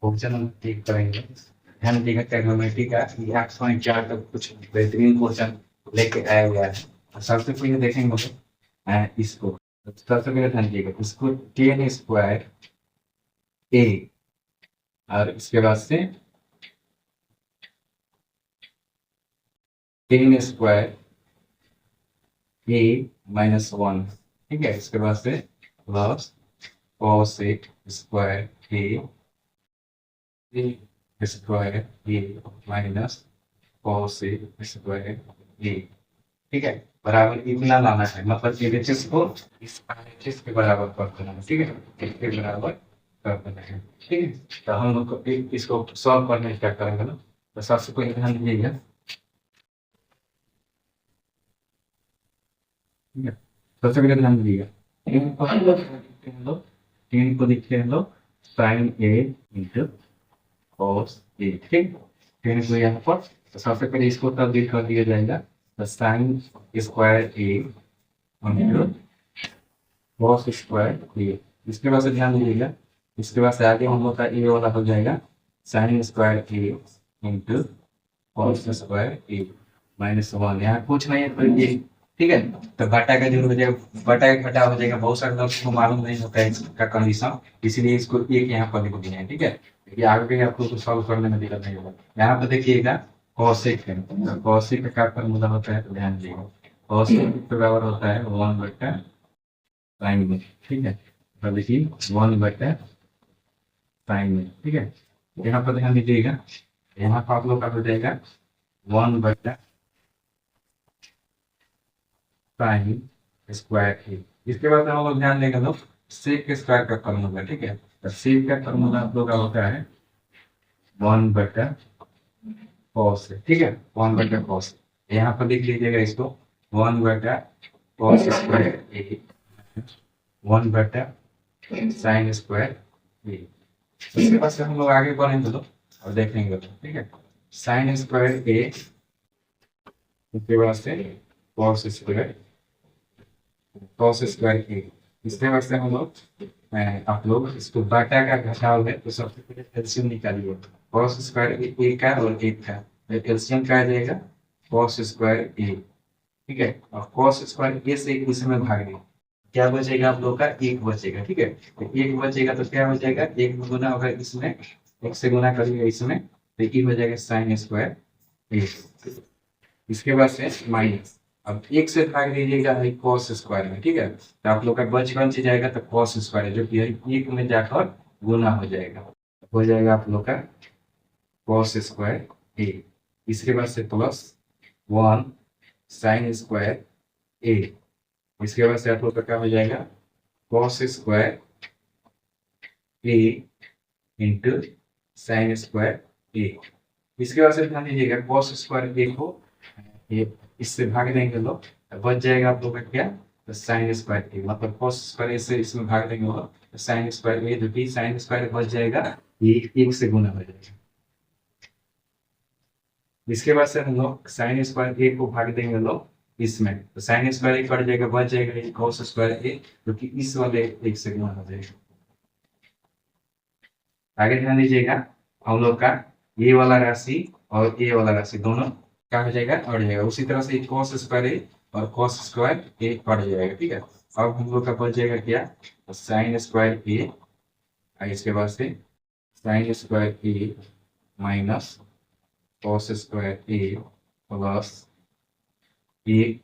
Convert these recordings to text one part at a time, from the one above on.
Question हम ठीक करेंगे। ध्यान दीजिएगा ट्रिग्नोमेट्री का ये 8.4 तक कुछ बेहतरीन क्वेश्चन लेके आया हुआ है। और सबसे पहले देखेंगे इसको। सबसे पहले ध्यान दीजिएगा, इसको टेन स्क्वायर ए और इसके बाद से टेन स्क्वायर ए माइनस वन, ठीक है। इसके बाद से प्लस कॉस स्क्वायर ए स्क्वायर ए माइनस कॉस स्क्वायर ए, ठीक है। बराबर इतना लाना है, मतलब एलएचएस को इस आरएचएस के बराबर कर देना है, ठीक है। इसके बराबर कर देना है, ठीक है। तो हम लोग को इसको सॉल्व करने क्या करेंगे ना, तो सबसे पहले ध्यान दीजिएगा, ठीक है। सबसे पहले ध्यान दीजिएगा, टेन को लिखते हैं लोग sign A into cos A, ठीक। टेन को यहाँ पर, तो सबसे पहले इसको तब्दील कर दिया जाएगा, तो साइन स्क्वायर ए इंटू कॉस स्क्वायर ए। इसके बाद से ध्यान दीजिएगा, इसके बाद से आगे हम लोग का ए वाला हो जाएगा साइन स्क्वायर ए इंटू कॉस स्क्वायर ए माइनस वन। यहाँ कुछ नहीं है तो ये, ठीक है। तो घटा का जो हो जाएगा, घटा का घटा हो जाएगा। बहुत सारे लोग को मालूम नहीं होता है इसका कंडीशन, इसलिए इसको एक यहाँ पर लिख दिए हैं, ठीक है। ये आगे आपको कुछ सॉल्व करने में दिक्कत नहीं होगा। यहाँ पर देखिएगा कॉसेक है, तो कॉसेक का क्या फॉर्मूला होता है, तो ध्यान दीजिएगा कॉसेक के बराबर होता है 1/sin में, ठीक है। तो देखिए 1/sin में, ठीक है। यहाँ पर ध्यान दीजिएगा, यहाँ पर आप लोग का हो जाएगा 1/sin स्क्वायर ए। इसके बाद हम लोग ध्यान देंगे लोग सेक के स्क्वायर का फॉर्मूला, ठीक है। तो सेक का फॉर्मूला आप लोग का होता है 1/cos, ठीक है। 1/cos, यहाँ पर लिख लीजिएगा इसको 1/cos स्क्वायर ए 1/sin स्क्वायर ए। इसके बाद से हम लोग आगे बढ़ेंगे लोग और देखेंगे, ठीक है। साइन स्क्वायर ए, इसके बाद से cos स्क्वायर ए। इसके बाद से हम लोग आप लोग इसको बाटा का घटाव है, तो सबसे पहले एलसीएम निकालिए cos स्क्वायर ए का और ए का, एलसीएम का आ जाएगा cos स्क्वायर ए, ठीक है। और cos स्क्वायर ए से इसमें भाग दें, क्या बचेगा आप लोग का, एक बचेगा, ठीक है। तो एक बचेगा तो क्या हो जाएगा, एक गुना होगा इसमें, एक से गुना करिएगा इसमें, तो ये हो जाएगा साइन स्क्वायर ए। इसके बाद से माइनस, अब एक से भाग दीजिएगा cos स्क्वायर में, ठीक है। तो आप लोग का बच जाएगा, तो cos स्क्वायर जो कि एक में जाकर गुना हो जाएगा, हो जाएगा आप लोग का cos स्क्वायर ए। इसके बाद से प्लस 1 साइन स्क्वायर ए। इसके बाद से आप लोग का क्या हो जाएगा cos स्क्वायर ए इंटू साइन स्क्वायर ए। इसके बाद से ध्यान दीजिएगा cos स्क्वायर ए को ये इससे भाग देंगे लोग, तो बच जाएगा आप लोग का क्या, तो साइन स्क्वायर ए, मतलब cos स्क्वायर ए से इसमें भाग देंगे लोग, तो साइन स्क्वायर ए, जो कि साइन स्क्वायर बच जाएगा, ये एक से गुना हो जाएगा। इसके बाद से हम लोग साइन स्क्वायर ए को भाग देंगे लोग इसमें, तो साइन स्क्वायर ए कट जाएगा, बच जाएगा cos स्क्वायर ए, जो कि इस वाले एक से गुना हो जाएगा। आगे ध्यान दीजिएगा, हम लोग का ये वाला राशि और ये वाला राशि दोनों क्या हो जाएगा, अड़ जाएगा। उसी तरह से cos स्क्वायर ए और cos स्क्वायर ए अड़ जाएगा, ठीक है। अब हम लोग का बच जाएगा क्या, तो साइन स्क्वायर ए, इसके बाद से साइन स्क्वायर ए माइनस cos स्क्वायर ए प्लस ए,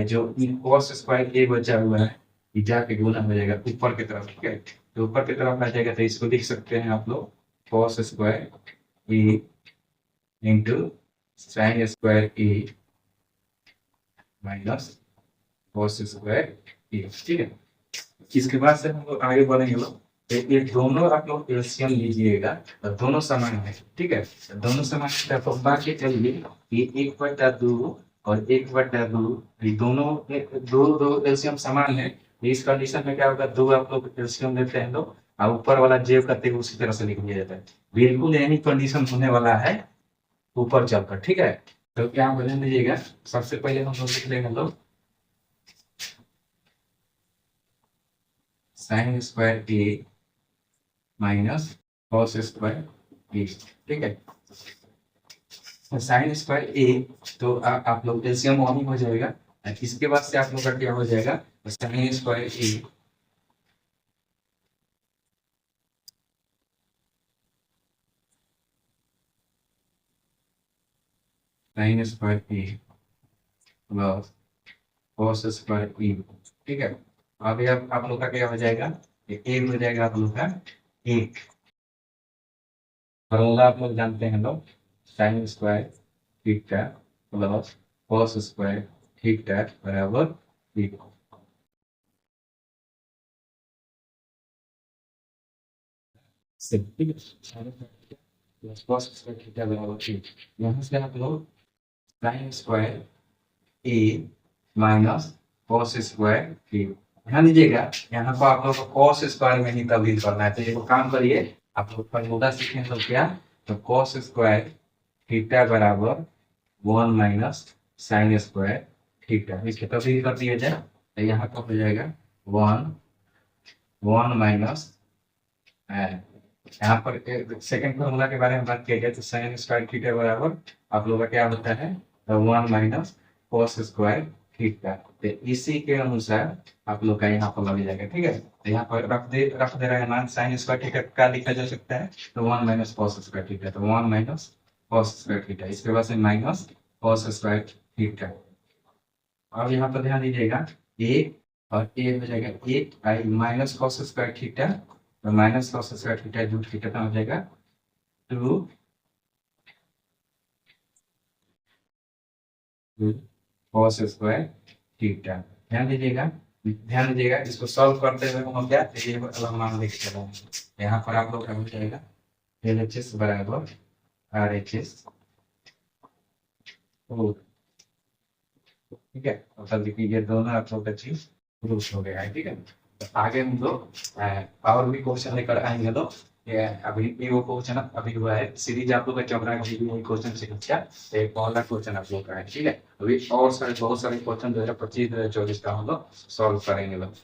जो cos स्क्वायर ए बचा हुआ है ये जाके गुना हो जाएगा ऊपर की तरफ, ठीक है। तो ऊपर की तरफ आ जाएगा, तो इसको लिख सकते हैं आप लोग cos स्क्वायर ए इंटू साइन स्क्वायर ए माइनस cos स्क्वायर ए, ठीक है। इसके बाद से हम लोग आगे बढ़ेंगे लोग, ये दोनों आप लोग एलसीएम लीजिएगा, तो दोनों समान है, ठीक है। तो दोनों समान है, तो बाकी चलिए ये 1/2 और 1/2, ये दोनों दो एलसीएम समान है। इस कंडीशन में क्या होगा, दो आप लोग एलसीएम लेते हैं लोग, और ऊपर वाला जेब करते हुए उसी तरह से लिख दिया जाता है। बिल्कुल यही कंडीशन होने वाला है ऊपर चलकर, ठीक है। तो क्या बदल दीजिएगा, सबसे पहले हम लोग लिख लेंगे लोग साइन स्क्वायर ए माइनस cos स्क्वायर ए, ठीक है। साइन स्क्वायर ए, तो आप लोग एलसीएम वन ही हो जाएगा। इसके बाद से आप लोग का क्या हो जाएगा, साइन स्क्वायर ए, साइन स्क्वायर ए प्लस कॉस स्क्वायर ई, ठीक है। अभी आप लोग का क्या हो जाएगा, ए हो जाएगा आप लोग का एक, फॉर्मूला आप लोग जानते हैं लोग, sine square theta plus cos square theta बराबर एक। ठीक है, प्लस कॉस स्क्वायर थीटा बराबर एक। यहाँ से आप लोग साइन स्क्वायर ए माइनस कॉस स्क्वायर ए, ध्यान दीजिएगा यहाँ पर आप लोग को कॉस स्क्वायर में ही तब्दील करना है। तो ये काम करिए, आप लोग फॉर्मूला सीखें तो क्या, तो कॉस स्क्वायर थीटा बराबर 1 माइनस साइन स्क्वायर थीटा, इसके तब्दील कर दिया जाए तो यहाँ पर हो जाएगा 1 माइनस, यहाँ पर सेकंड फॉर्मूला के बारे में बात किया जाए तो साइन स्क्वायर थीटा बराबर आप लोग का क्या होता है, 1 माइनस कॉस स्क्वायर थीटा। तो इसी के अनुसार आप लोग का यहाँ पर लग जाएगा, ठीक है। तो यहाँ पर रख दे रहे हैं मान, साइन स्क्वायर थीटा का लिखा जा सकता है तो 1 माइनस कॉस स्क्वायर थीटा, तो 1 माइनस कॉस स्क्वायर थीटा, इसके बाद से माइनस कॉस स्क्वायर थीटा। और यहाँ पर ध्यान दीजिएगा ए और ए हो जाएगा ए माइनस कॉस स्क्वायर थीटा, तो माइनस कॉस स्क्वायर थीटा जो थीटा हो जाएगा 2 कॉस स्क्वायर थीटा। ध्यान दीजिएगा इसको सॉल्व करते हुए हम क्या ये अलग मान लिख चला है। यहाँ पर आप लोग का हो जाएगा LHS बराबर RHS, ठीक है। मतलब देखिए ये दोनों आप लोग का चीज प्रूफ हो गया है, ठीक है। तो आगे हम लोग और भी क्वेश्चन लेकर आएंगे। तो ये अभी भी वो क्वेश्चन अभी हुआ है, सीरीज आप लोग का चल रहा है, अभी वही क्वेश्चन से बच्चा एक पहला क्वेश्चन आप लोग का है, ठीक है। अभी और सारे बहुत सारे क्वेश्चन 2025-2024 का हम लोग सॉल्व करेंगे लोग।